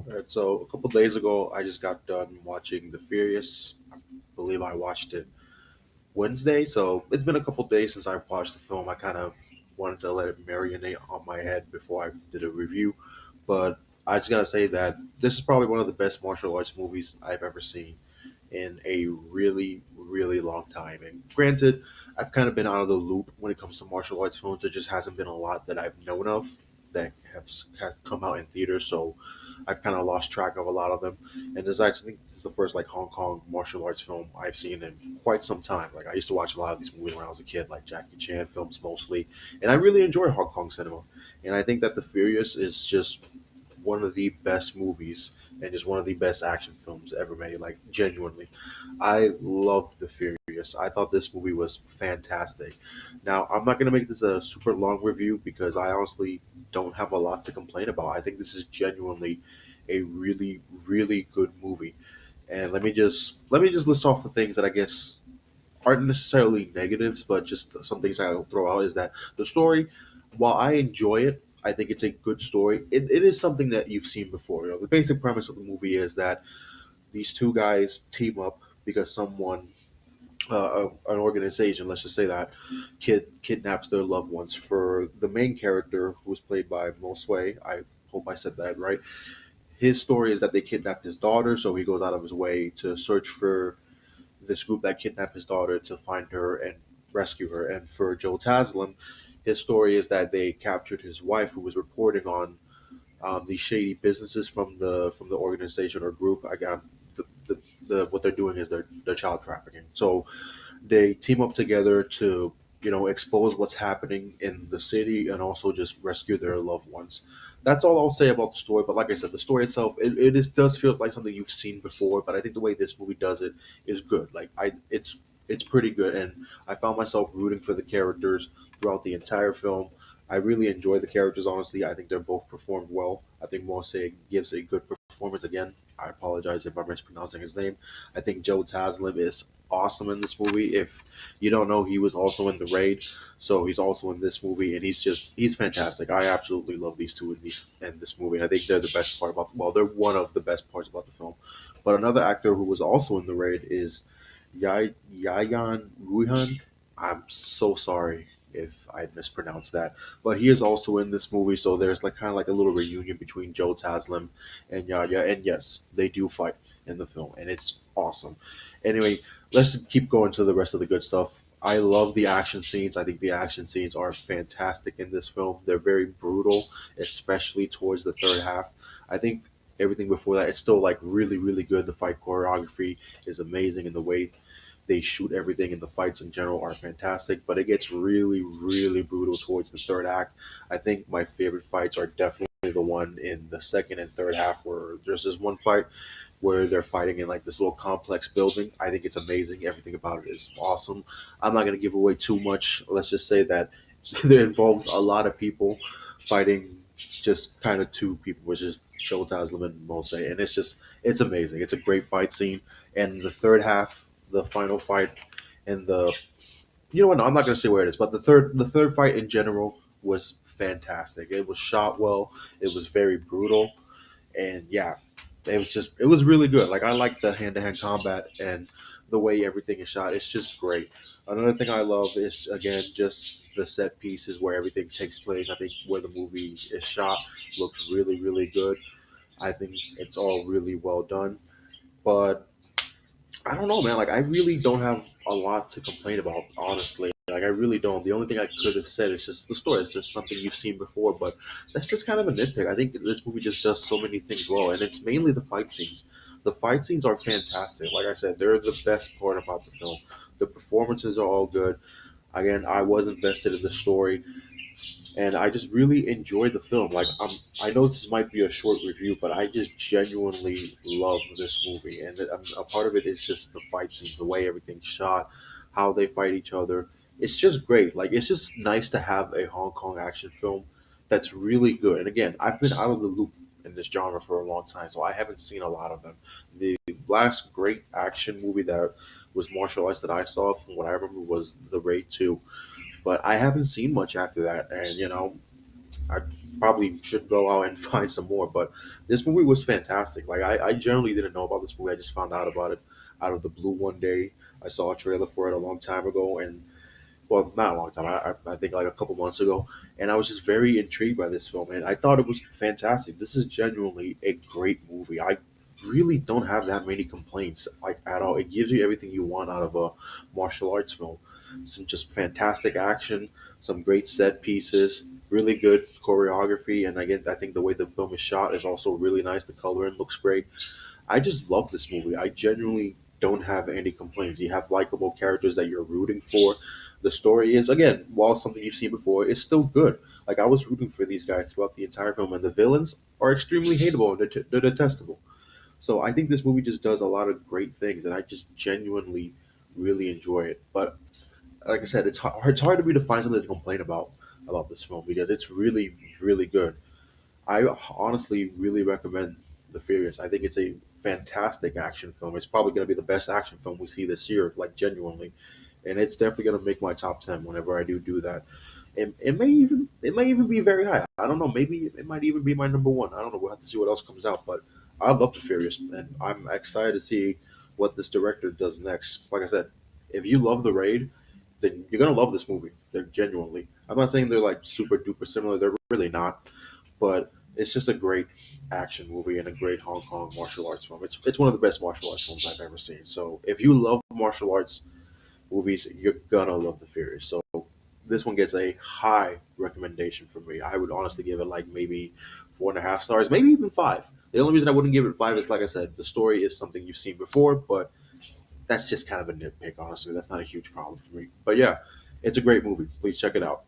Alright, so a couple days ago, I just got done watching The Furious. I believe I watched it Wednesday, so it's been a couple days since I watched the film. I kind of wanted to let it marinate on my head before I did a review, but I just gotta say that this is probably one of the best martial arts movies I've ever seen in a really, really long time. And granted, I've kind of been out of the loop when it comes to martial arts films. There just hasn't been a lot that I've known of that have come out in theaters, so I've kind of lost track of a lot of them. And this I think this is the first like Hong Kong martial arts film I've seen in quite some time. Like I used to watch a lot of these movies when I was a kid, like Jackie Chan films mostly, and I really enjoy Hong Kong cinema. And I think that The Furious is just one of the best movies and just one of the best action films ever made. Like genuinely, I love The Furious. I thought this movie was fantastic. Now I'm not gonna make this a super long review because I honestly don't have a lot to complain about. I think this is genuinely a really, really good movie. And let me just list off the things that I guess aren't necessarily negatives, but just some things I'll throw out is that the story, while I enjoy it, I think it's a good story. It is something that you've seen before. The basic premise of the movie is that these two guys team up because someone, an organization, let's just say that, kidnaps their loved ones. For the main character, who was played by Mo Sway, I hope I said that right. His story is that they kidnapped his daughter, so he goes out of his way to search for this group that kidnapped his daughter to find her and rescue her. And for Joe Taslim, his story is that they captured his wife, who was reporting on these shady businesses from the organization or group. I got the what they're doing is they're child trafficking. So they team up together to expose what's happening in the city and also just rescue their loved ones. That's all I'll say about the story. But like I said, the story itself does feel like something you've seen before. But I think the way this movie does it is good. Like it's pretty good, and I found myself rooting for the characters throughout the entire film. I really enjoy the characters. Honestly, I think they're both performed well. I think Morse gives a good performance again. I apologize if I'm mispronouncing his name. I think Joe Taslim is awesome in this movie. If you don't know, he was also in The Raid, so he's also in this movie, and he's fantastic. I absolutely love these two in this movie. I think they're the best part about well, they're one of the best parts about the film. But another actor who was also in The Raid is Yayan Ruihan. I'm so sorry if I mispronounced that, but he is also in this movie. So there's like kind of like a little reunion between Joe Taslim and Yaya, and yes, they do fight in the film, and it's awesome. Anyway, let's keep going to the rest of the good stuff. I love the action scenes. I think the action scenes are fantastic in this film. They're very brutal, especially towards the third half. I think everything before that, it's still like really, really good. The fight choreography is amazing, and the way they shoot everything, and the fights in general are fantastic. But it gets really, really brutal towards the third act. I think my favorite fights are definitely the one in the second and third half, where there's this one fight where they're fighting in like this little complex building. I think it's amazing. Everything about it is awesome. I'm not going to give away too much. Let's just say that it involves a lot of people fighting just kind of two people, which is Joe Taslim and Mose. And it's amazing. It's a great fight scene. And the third half, the final fight, and you know what? No, I'm not going to say where it is, but the third fight in general was fantastic. It was shot well. It was very brutal, and yeah, it was really good. Like I like the hand to hand combat and the way everything is shot. It's just great. Another thing I love is again just the set pieces where everything takes place. I think where the movie is shot looks really really good. I think it's all really well done. But I don't know, man. Like, I really don't have a lot to complain about, honestly. Like, I really don't. The only thing I could have said is just the story. It's just something you've seen before, but that's just kind of a nitpick. I think this movie just does so many things well, and it's mainly the fight scenes. The fight scenes are fantastic. Like I said, they're the best part about the film. The performances are all good. Again, I was invested in the story, and I just really enjoyed the film. I know this might be a short review, but I just genuinely love this movie, and a part of it is just the fight scenes, the way everything's shot, how they fight each other. It's just great. Like it's just nice to have a Hong Kong action film that's really good. And again, I've been out of the loop in this genre for a long time, so I haven't seen a lot of them. The last great action movie that was martial arts that I saw, from what I remember, was The Raid 2, but I haven't seen much after that. And I probably should go out and find some more. But this movie was fantastic. Like I generally didn't know about this movie. I just found out about it out of the blue one day. I saw a trailer for it a long time ago, and well, not a long time. I think like a couple months ago, and I was just very intrigued by this film, and I thought it was fantastic. This is genuinely a great movie. I really don't have that many complaints like at all. It gives you everything you want out of a martial arts film. Some just fantastic action, some great set pieces, really good choreography, and again, I think the way the film is shot is also really nice. The coloring looks great. I just love this movie. I genuinely don't have any complaints. You have likable characters that you're rooting for. The story is, again, while something you've seen before, it's still good. Like I was rooting for these guys throughout the entire film, and the villains are extremely hateable and they're detestable. So I think this movie just does a lot of great things, and I just genuinely really enjoy it. But like I said, it's hard to me to find something to complain about this film because it's really really good. I honestly really recommend The Furious. I think it's a fantastic action film. It's probably going to be the best action film we see this year, like genuinely, and it's definitely going to make my top 10 whenever I do that. It may even be very high. I don't know. Maybe it might even be my number one. I don't know. We'll have to see what else comes out. But I love The Furious, and I'm excited to see what this director does next. Like I said, if you love The Raid, then you're gonna love this movie. They're genuinely. I'm not saying they're like super duper similar. They're really not, but it's just a great action movie and a great Hong Kong martial arts film. It's one of the best martial arts films I've ever seen. So if you love martial arts movies, you're gonna love The Furious. So this one gets a high recommendation from me. I would honestly give it like maybe 4.5 stars, maybe even five. The only reason I wouldn't give it five is like I said, the story is something you've seen before, but that's just kind of a nitpick. Honestly, that's not a huge problem for me. But yeah, it's a great movie. Please check it out.